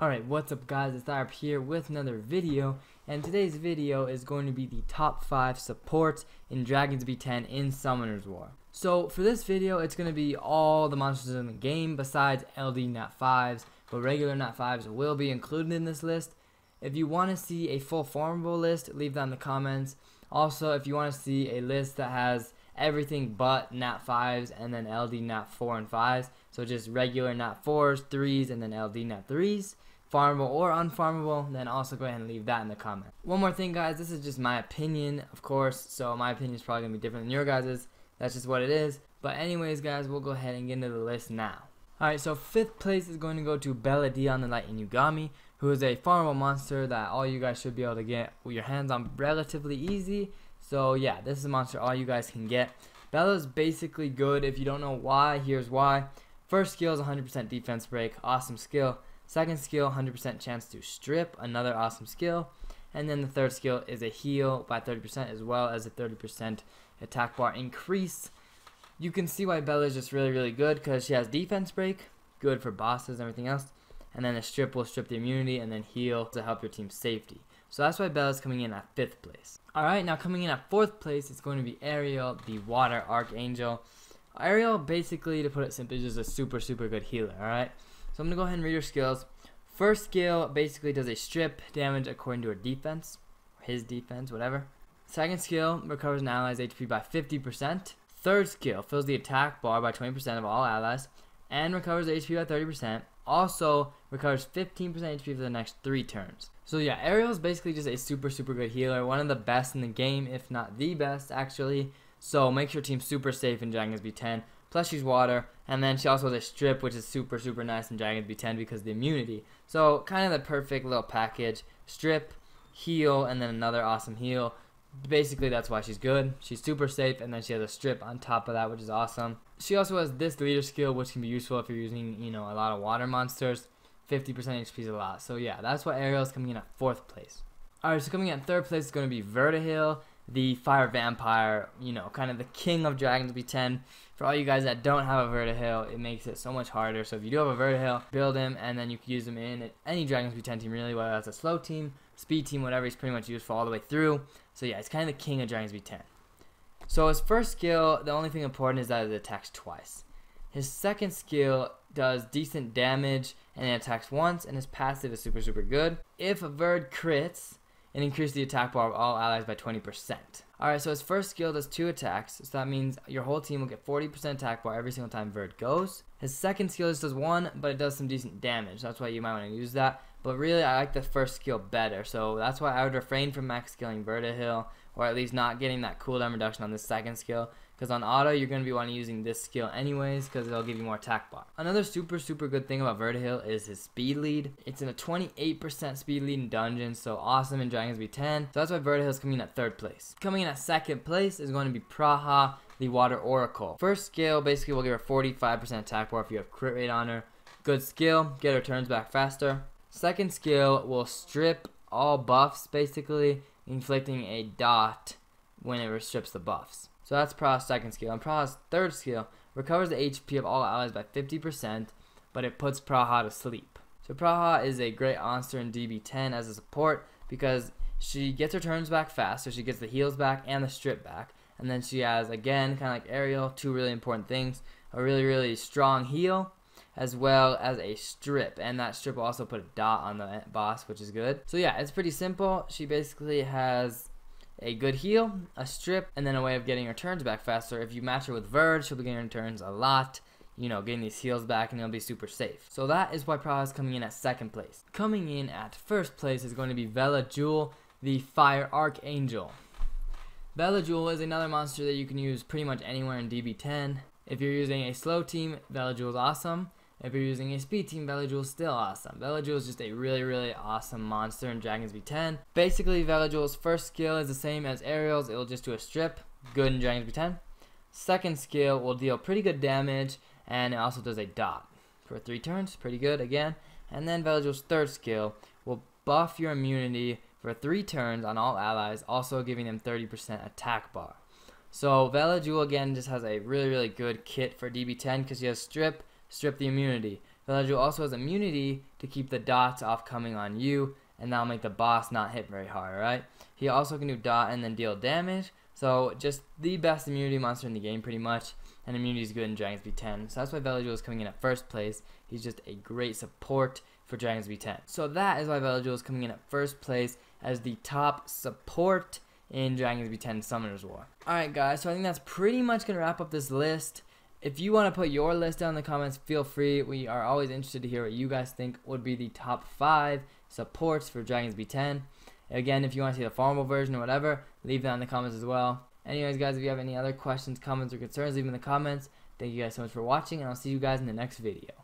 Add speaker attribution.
Speaker 1: Alright, what's up guys, it's Ariel here with another video, and today's video is going to be the top 5 supports in Dragons DB10 in Summoner's War. So for this video, it's going to be all the monsters in the game besides LD Nat 5s, but regular Nat 5s will be included in this list. If you want to see a full farmable list, leave that in the comments. Also, if you want to see a list that has everything but Nat 5s and then LD Nat 4 and 5s, so just regular Nat 4s, 3s, and then LD Nat 3s, farmable or unfarmable, then also go ahead and leave that in the comment. One more thing guys, this is just my opinion, of course, so my opinion is probably going to be different than your guys's. That's just what it is. But anyways guys, we'll go ahead and get into the list now. Alright, so 5th place is going to go to Belle Dion the Light Inugami, who is a farmable monster that all you guys should be able to get with your hands on relatively easy. So yeah, this is a monster all you guys can get. Bella's basically good. If you don't know why, here's why. First skill is 100% defense break, awesome skill. Second skill, 100% chance to strip, another awesome skill. And then the third skill is a heal by 30% as well as a 30% attack bar increase. You can see why Bella is just really good because she has defense break, good for bosses and everything else. And then a strip will strip the immunity and then heal to help your team's safety. So that's why Bella's coming in at 5th place. Alright, now coming in at 4th place, it's going to be Ariel, the Water Archangel. Ariel, basically, to put it simply, is just a super good healer, alright? So I'm going to go ahead and read her skills. First skill basically does a strip damage according to her defense, or his defense, whatever. Second skill recovers an ally's HP by 50%. Third skill fills the attack bar by 20% of all allies and recovers HP by 30%. Also recovers 15% HP for the next 3 turns. So yeah, Ariel is basically just a super good healer, one of the best in the game, if not the best actually. So makes your team super safe in Dragons DB10. Plus she's water, and then she also has a strip, which is super nice in Dragons DB10 because of the immunity. So kind of the perfect little package. Strip, heal, and then another awesome heal. Basically that's why she's good. She's super safe, and then she has a strip on top of that, which is awesome. She also has this leader skill, which can be useful if you're using, a lot of water monsters. 50% HP is a lot. So yeah, that's why Ariel is coming in at 4th place. Alright, so coming in at 3rd place is going to be Verde Hills, the fire vampire, kind of the king of Dragons DB10. For all you guys that don't have a Verde Hills, it makes it so much harder. So if you do have a Verde Hills, build him, and then you can use him in any Dragons DB10 team really, whether that's a slow team, speed team, whatever. He's pretty much useful all the way through. So yeah, he's kind of the king of Dragons DB10. So his first skill, the only thing important is that it attacks twice. His second skill does decent damage and it attacks once, and his passive is super good. If a Verd crits, it increases the attack bar of all allies by 20%. Alright, so his first skill does 2 attacks, so that means your whole team will get 40% attack bar every single time Verd goes. His second skill just does 1, but it does some decent damage, that's why you might want to use that. But really, I like the first skill better, so that's why I would refrain from max skilling Verde Hills, or at least not getting that cooldown reduction on this second skill, because on auto, you're going to be wanting using this skill anyways, because it'll give you more attack bar. Another super good thing about Verde Hills is his speed lead. It's in a 28% speed lead in dungeons, so awesome in Dragons DB10. So that's why Verde Hills is coming in at 3rd place. Coming in at 2nd place is going to be Praha, the Water Oracle. First skill basically will give her 45% attack bar if you have crit rate on her. Good skill, get her turns back faster. Second skill will strip all buffs basically, inflicting a dot when it strips the buffs. So that's Praha's second skill. And Praha's third skill recovers the HP of all allies by 50%, but it puts Praha to sleep. So Praha is a great monster in DB10 as a support because she gets her turns back fast, so she gets the heals back and the strip back. And then she has, again, kind of like Ariel, 2 really important things. A really strong heal, as well as a strip, and that strip will also put a dot on the boss, which is good. So yeah, it's pretty simple. She basically has a good heal, a strip, and then a way of getting her turns back faster. If you match her with Verd, she'll be getting her turns a lot, getting these heals back, and it'll be super safe. So that is why Praha is coming in at 2nd place. Coming in at 1st place is going to be Belle Dion, the Fire Archangel. Belle Dion is another monster that you can use pretty much anywhere in DB10. If you're using a slow team, Belle Dion is awesome. If you're using a speed team, Verde Hills is still awesome. Verde Hills is just a really awesome monster in Dragons DB10. Basically, Verde Hills' first skill is the same as Ariel's. It will just do a strip, good in Dragons DB10. Second skill will deal pretty good damage, and it also does a dot for 3 turns, pretty good again. And then Verde Hills' third skill will buff your immunity for 3 turns on all allies, also giving them 30% attack bar. So Belle Dion again just has a really good kit for DB10 because she has strip the immunity, Verde Jewel also has immunity to keep the dots off coming on you, and that'll make the boss not hit very hard, alright? He also can do dot and then deal damage, so just the best immunity monster in the game pretty much, and immunity is good in Dragons B10. So that's why Verde Jewel is coming in at first place. He's just a great support for Dragons B10. So that is why Verde Jewel is coming in at first place as the top support in Dragons B10 Summoners War. Alright guys, so I think that's pretty much going to wrap up this list. If you want to put your list down in the comments, feel free. We are always interested to hear what you guys think would be the top 5 supports for Dragons B10. Again, if you want to see the farmable version or whatever, leave that in the comments as well. Anyways guys, if you have any other questions, comments, or concerns, leave them in the comments. Thank you guys so much for watching, and I'll see you guys in the next video.